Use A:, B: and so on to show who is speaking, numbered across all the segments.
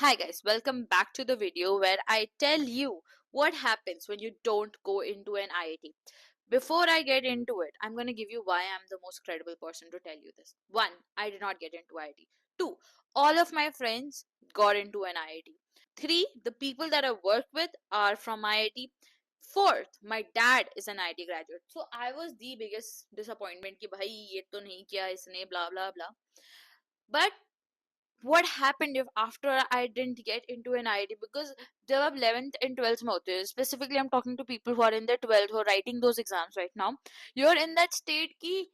A: Hi guys, welcome back to the video where I tell you what happens when you don't go into an IIT. Before I get into it, I'm going to give you why I'm the most credible person to tell you this. 1. I did not get into IIT. 2. All of my friends got into an IIT. 3. The people that I work with are from IIT. Fourth, my dad is an IIT graduate. So I was the biggest disappointment कि भाई ये तो नहीं किया इसने blah blah blah. But what happened if after I didn't get into an IIT? Because जब आप 11th and 12th में होते हो, specifically I'm talking to people who are in their 12th who are writing those exams right now, you're in that state कि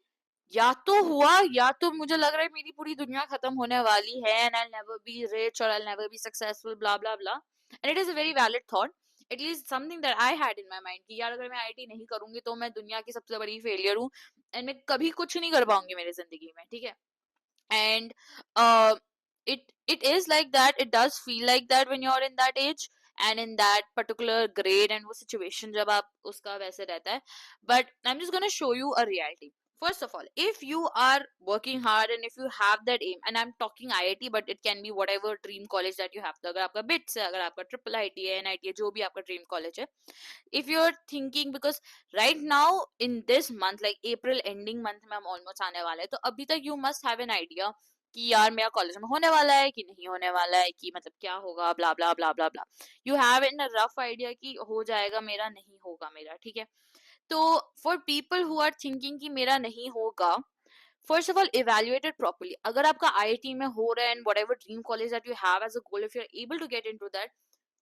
A: या तो हुआ या तो मुझे लग रहा है मेरी पूरी दुनिया खत्म होने वाली है and I'll never be rich or I'll never be successful blah blah blah, and it is a very valid thought, at least something that I had in my mind कि यार अगर मैं IIT नहीं करूंगी तो मैं दुनिया की सबसे बड़ी फेलियर हूँ and मैं कभी कुछ नहीं कर पाऊंगी मेरी जिंदगी में, ठीक है. And uh, it is like that, it does feel like that when you're in that age and in that particular grade and वो situation जब आप उसका वैसे रहता है. But I'm just gonna show you a reality. First of all, if you are working hard and if you have that aim, and I'm talking IIT but it can be whatever dream college that you have, तो अगर आपका BITS है, अगर आपका triple IIT है, NIT है, जो भी आपका dream college है, if you're thinking, because right now in this month, like April ending month में हम almost आने वाले हैं, तो अभी तक you must have an idea कि यार मेरा कॉलेज में होने वाला है कि नहीं होने वाला है, कि मतलब क्या होगा, blah blah blah blah blah. You have in a rough idea कि हो जाएगा मेरा, नहीं होगा मेरा, ठीक है. तो for people who are thinking कि मेरा नहीं होगा, first of all evaluated properly. अगर आपका आईआईटी में हो रहा है and whatever dream college that you have as a goal, if you are able to get into that,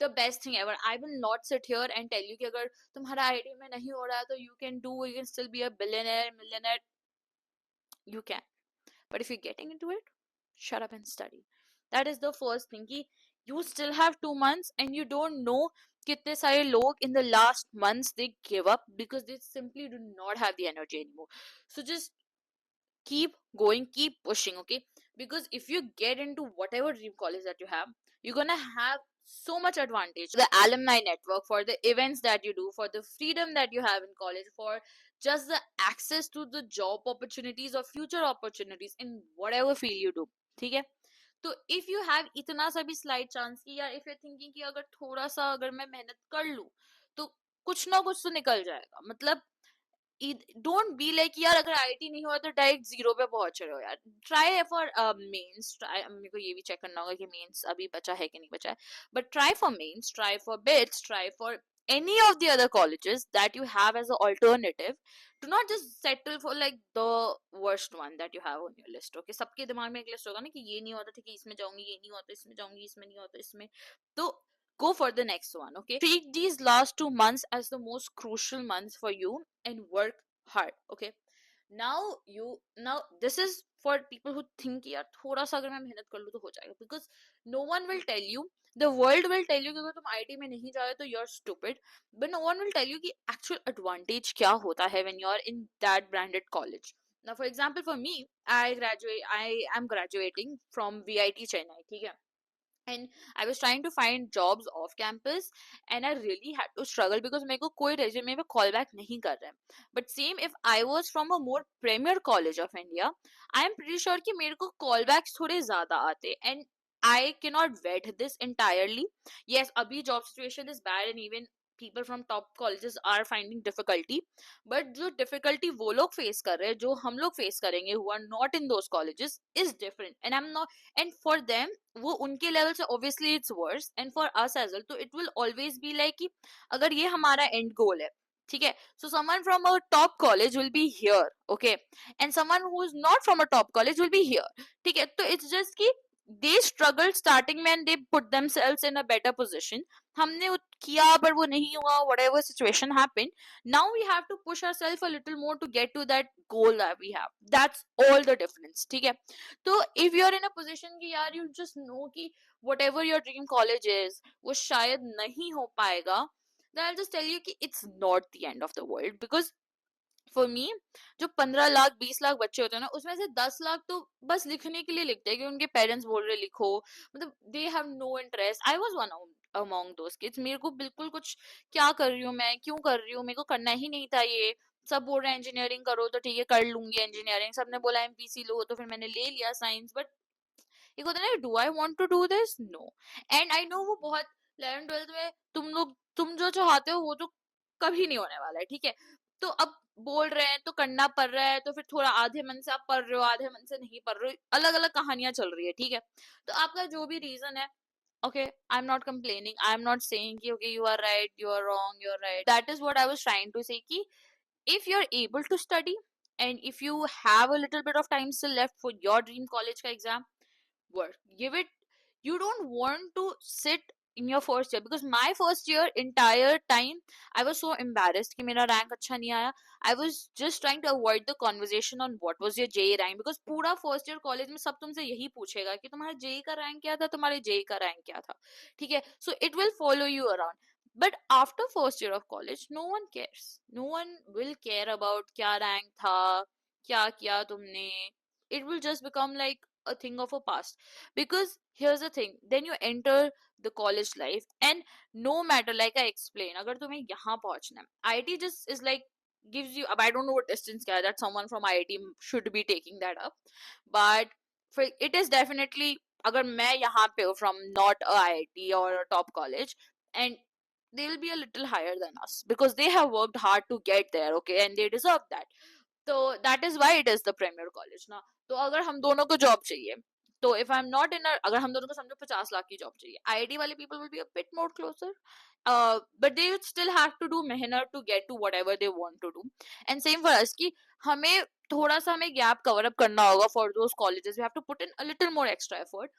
A: the best thing ever. I will not sit here and tell you कि अगर तुम्हारा IIT में नहीं हो रहा है तो you can do, you can still be a billionaire millionaire. You can, but if you're getting into it, shut up and study. That is the first thing कि you still have 2 months and you don't know कितने सारे लोग in the last months they give up because they simply do not have the energy anymore. So just keep going, keep pushing, okay? Because if you get into whatever dream college that you have, you're gonna have so much advantage. The alumni network, for the events that you do, for the freedom that you have in college, for just the access to the job opportunities or future opportunities in whatever field you do. ठीक है. तो if you have इतना सा भी slight chance कि यार, if you thinking कि अगर थोड़ा सा अगर मैं मेहनत कर लूं तो कुछ ना कुछ तो निकल जाएगा, मतलब डोंट बी लाइक यार अगर आईआईटी नहीं हुआ तो डायरेक्ट जीरो पे पहुंच रहे हो यार. ट्राई फॉर मेंस, ट्राई, मेरे को ये भी चेक करना होगा कि मेंस अभी बचा है कि नहीं बचा है, but try for mains, try for BITS, try for any of the other colleges that you have as an alternative. Do not just settle for like the worst one that you have on your list, okay? सबके दिमाग में एक list होगा ना कि ये नहीं होता, ठीक है इसमें जाऊंगी, ये नहीं होता इसमें जाऊंगी, इसमें नहीं होता इसमें, तो go for the next one, okay? Treat these last 2 months as the most crucial months for you and work hard, okay? Now this is for people who think यार थोड़ा सा अगर मैं मेहनत कर लूँ तो हो जाएगा, because no one will tell you, the world will tell you कि अगर तुम आईटी में नहीं जा रहे तो you're stupid, but no one will tell you कि actual advantage क्या होता है when you're in that branded college. Now for example, for me, I am graduating from VIT Chennai, ठीक है, and I was trying to find jobs off campus and I really had to struggle because मेरे को कोई resume पे call back नहीं कर रहा है. But same if I was from a more premier college of India, I am pretty sure कि मेरे को call backs थोड़े ज़्यादा आते, and I cannot vet this entirely. Yes, अभी job situation is bad and even people from top colleges are finding difficulty, but जो difficulty वो लोग face कर रहे हैं, जो हम लोग face करेंगे who are not in those colleges is different, and I'm not, and for them वो उनके लेवल से obviously it's worse, and for us as well, तो it will always be like कि अगर ये हमारा end goal है, ठीक है, so someone from a top college will be here, okay, and someone who is not from a top college will be here, ठीक है, तो it's just कि they struggled starting में and they put themselves in a better position. हमने किया पर वो नहीं हुआ, whatever situation happened, now we have to push ourselves a little more to get to that goal that we have. That's all the difference, ठीक है. तो if you are in a position कि यार you just know कि whatever your dream college is वो शायद नहीं हो पाएगा, then I'll just tell you कि it's not the end of the world, because for me जो 15 लाख 20 लाख बच्चे होते हैं ना, उसमें से 10 लाख तो बस लिखने के लिए लिखते हैं कि उनके पेरेंट्स बोल रहे लिखो, मतलब they have no interest. I was one among those kids. मेरे को बिल्कुल कुछ, क्या कर रही हूँ मैं, क्यों कर रही हूँ, मेरे को करना ही नहीं था ये. सब बोल रहे हैं इंजीनियरिंग करो तो ठीक है कर लूंगी इंजीनियरिंग, सबने बोला एमपीसी लो तो फिर मैंने ले लिया साइंस, बट एक होता है ना, do I want to do this, no. And I know वो बहुत 11th 12th में तुम जो चाहते हो वो तो कभी नहीं होने वाला है, ठीक है। तो अब बोल रहे हैं तो करना पड़ रहा है, तो फिर थोड़ा आधे मन से आप पढ़ रहे हो, आधे मन से नहीं पढ़ रहे हो, अलग अलग कहानियां चल रही है, ठीक है। तो आपका जो भी रीजन है, okay, I'm not complaining, I'm not saying ki, okay, you are right, you are wrong, you're right. That is what I was trying to say, ki if you're able to study and if you have a little bit of time still left for your dream college ka exam, work, give it. You don't want to sit in your first year, because my first year entire time I was so embarrassed कि मेरा rank अच्छा नहीं आया. I was just trying to avoid the conversation on what was your JEE rank, because पूरा first year college में सब तुमसे यही पूछेगा कि तुम्हारा JEE का rank क्या था, तुम्हारे JEE का rank क्या था, ठीक है. So it will follow you around. But after first year of college, no one cares. No one will care about क्या rank था, क्या किया तुमने. It will just become like a thing of a past. Because here's the thing, then you enter the college life, and no matter, like I explained, अगर तुम्हें यहाँ पहुंचना है, IIT just is like gives you, अब I don't know what distance क्या है, that someone from IIT should be taking that up, but for it is definitely, अगर मैं यहाँ पे हूँ from not a IIT or a top college, and they'll be a little higher than us because they have worked hard to get there, okay, and they deserve that. तो that is why it is the premier college ना. तो अगर हम दोनों को job चाहिए, तो if I am not in, अगर हम दोनों को समझो 50 लाख की जॉब चाहिए, आईआईटी वाले people will be a bit more closer, but they still have to do मेहनत to get to whatever they want to do. And same for us कि हमें थोड़ा सा हमें गैप कवर अप करना होगा for those colleges, we have to put in a little more extra effort.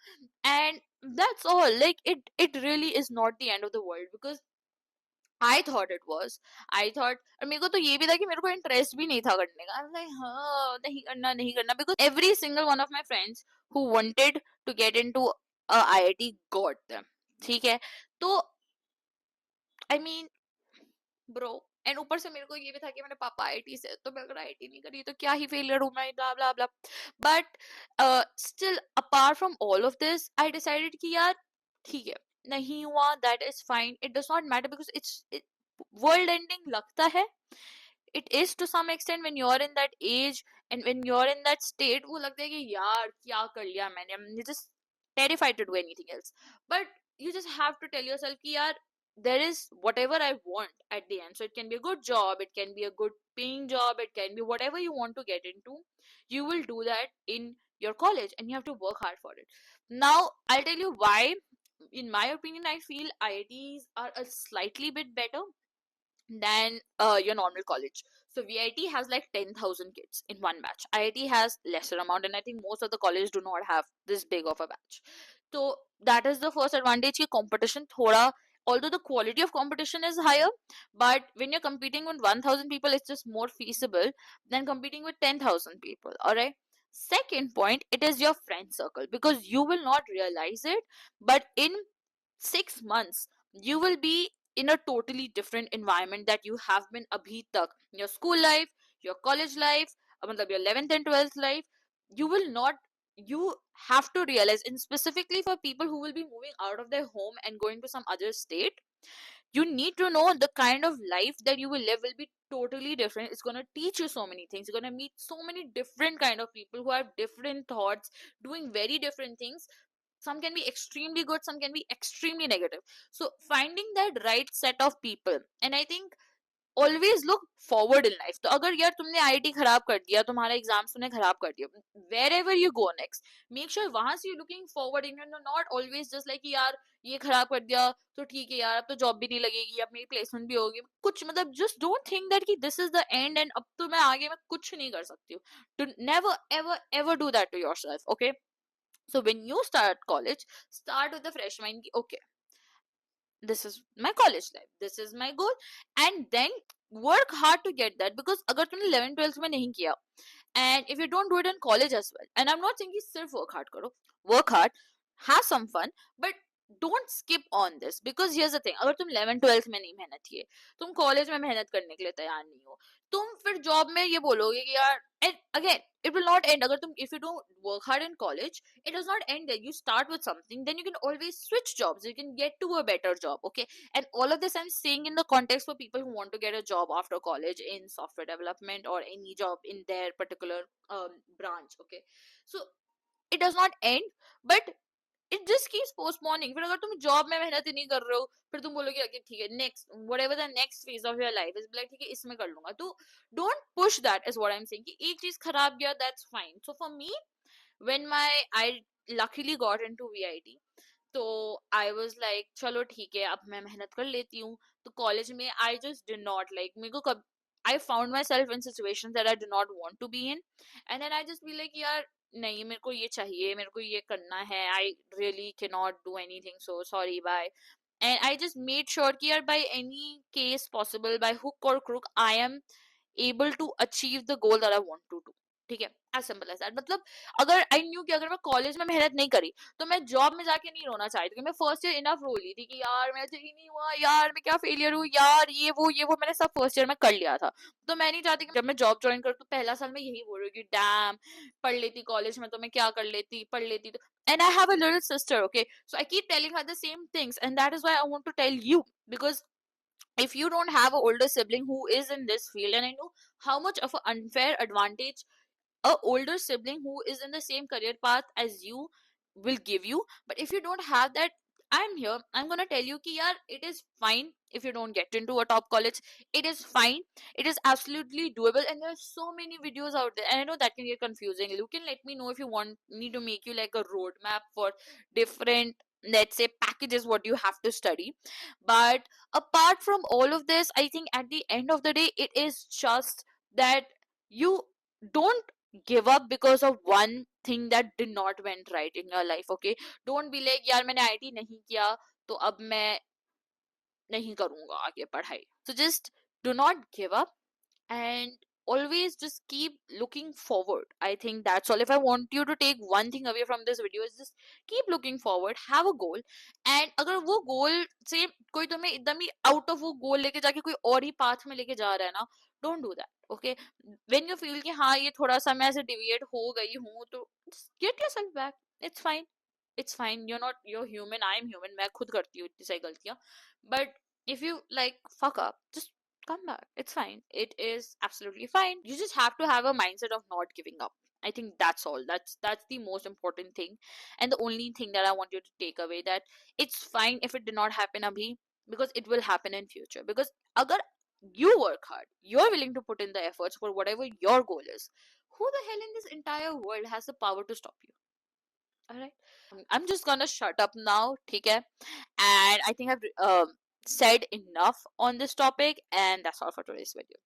A: And that's all, like it really is not the end of the world, because I thought it was. I thought, और मेरे को तो ये भी था कि मेरे को इंटरेस्ट भी नहीं था करने का. I was like, हाँ, नहीं करना नहीं करना, because every single one of my friends who wanted to get into a IIT got them. ठीक है. तो I mean, ब्रो, एंड ऊपर से मेरे को ये भी था कि मेरे पापा आईटी से, तो मैं अगर आईटी नहीं करी तो क्या ही फेलियर हूँ मैं, blah blah blah. But still apart from all of this, I decided कि यार ठीक है, नहीं हुआ, that is fine, it does not matter, because it's world ending लगता है. It is to some extent when you are in that age and when you are in that state, वो लगता है कि यार क्या कर लिया मैंने, just terrified to do anything else. But you just have to tell yourself कि यार there is whatever I want at the end. So it can be a good job, it can be a good paying job, it can be whatever you want to get into. You will do that in your college and you have to work hard for it. Now I'll tell you why. In my opinion, I feel IITs are a slightly bit better than your normal college. So VIT has like 10,000 kids in one batch. IIT has lesser amount, and I think most of the colleges do not have this big of a batch. So that is the first advantage. Ki competition thoda, although the quality of competition is higher, but when you're competing with 1,000 people, it's just more feasible than competing with 10,000 people. All right. Second point, it is your friend circle, because you will not realize it, but in 6 months you will be in a totally different environment that you have been abhi tak. Your school life, your college life, matlab your 11th and 12th life, you will not, you have to realize, and specifically for people who will be moving out of their home and going to some other state, you need to know the kind of life that you will live will be totally different. It's going to teach you so many things, you're going to meet so many different kind of people who have different thoughts, doing very different things. Some can be extremely good, some can be extremely negative. So finding that right set of people, and I think always look forward in life. तो अगर यार तुमने IIT खराब कर दिया, तुम्हारा exams तुमने खराब कर दिया, wherever you go next, make sure वहां से you're looking forward and you're not always just like यार ये खराब कर दिया तो ठीक है यार, अब तो जॉब भी नहीं लगेगी, अब मेरी प्लेसमेंट भी होगी कुछ, मतलब just don't think that कि this is the end and अब तो मैं आगे मैं कुछ नहीं कर सकती हूँ. To never ever ever do that to yourself, okay? So when you start college, start with the fresh mind. Okay, this is my college life, this is my goal, and then work hard to get that. Because अगर तुमने 11 12 में नहीं किया, and if you don't do it in college as well, and I'm not saying कि सिर्फ work hard करो, work hard, have some fun, but don't skip on this. Because here's the thing, अगर तुम 11 12 में नहीं मेहनत किए, तुम कॉलेज में मेहनत करने के लिए तैयार नहीं हो, तुम फिर जॉब में ये बोलोगे कि यार, and again it will not end. अगर तुम, if you don't work hard in college, it does not end there. You start with something, then you can always switch jobs, you can get to a better job, okay? And all of this I'm saying in the context for people who want to get a job after college in software development or any job in their particular branch, okay? So it does not end, but it just keeps postponing. फिर अगर तुम job में मेहनत ही नहीं कर रहे हो, फिर तुम बोलोगे कि ठीक है next whatever the next phase of your life is, like ठीक है इसमें कर लूंगा, तो don't push that is what I'm saying, कि एक चीज खराब गया that's fine. So for me, when my I luckily got into VIT, तो आई वॉज लाइक चलो ठीक है अब मैं मेहनत कर लेती हूँ. तो कॉलेज में I just did not like, मेरे को कब I found myself in situation that I do not want to be in, and then I just be like यार नहीं मेरे को ये चाहिए, मेरे को ये करना है, I really can not do anything, so sorry bye. And I just made sure कि यार by any case possible, by hook और crook, I am able to achieve the goal that I want to do. ठीक है, as simple as that. मतलब अगर I knew कि अगर मैं कॉलेज में मेहनत नहीं करी तो मैं जॉब में जाके नहीं रोना चाहती थी. मैं फर्स्ट ईयर इनफ रो ली थी कि यार मेरा ही नहीं हुआ, यार मैं क्या फेलियर हूँ, यार ये वो मैंने सब फर्स्ट ईयर में कर लिया था. तो मैं नहीं चाहती कि जब मैं जॉब ज्वाइन करूँ तो पहला साल मैं यही बोल रही हूँ कि डैम पढ़ लेती कॉलेज में तो मैं क्या कर लेती, पढ़ लेती तो. And I have a little sister, okay? So I keep telling her the same things, and that is why I want to tell you, because if you don't have an older sibling who is in this field, and I know how much of an unfair advantage a older sibling who is in the same career path as you will give you, but if you don't have that, I'm here, I'm gonna tell you ki yaar, it is fine if you don't get into a top college. It is fine, it is absolutely doable, and there are so many videos out there, and I know that can get confusing. You can let me know if you want me to make you like a roadmap for different, let's say, packages what you have to study. But apart from all of this, I think at the end of the day it is just that you don't give up because of one thing that did not went right in your life. Okay, don't be like यार मैंने IT नहीं किया तो अब मैं नहीं करूंगा आगे पढ़ाई. So just do not give up, and always just keep looking forward. I think that's all. If I want you to take one thing away from this video, is just keep looking forward, have a goal. And अगर वो goal से कोई तुम्हें एकदम ही out of वो goal लेके जाके कोई और ही path में लेके जा रहा है ना, don't do that. Okay, when you feel कि हाँ ये थोड़ा सा मैं ऐसे deviate हो गई हूँ, तो just get yourself back. It's fine, it's fine. You're human, I'm human. मैं खुद करती हूँ इतनी सारी गलतियाँ. But if you like fuck up, just come back. It's fine. It is absolutely fine. You just have to have a mindset of not giving up. I think that's all. That's the most important thing, and the only thing that I want you to take away, that it's fine if it did not happen abhi, because it will happen in future. Because agar you work hard, you're willing to put in the efforts for whatever your goal is, who the hell in this entire world has the power to stop you? All right. I'm just gonna shut up now, okay? And I think I've said enough on this topic, and that's all for today's video.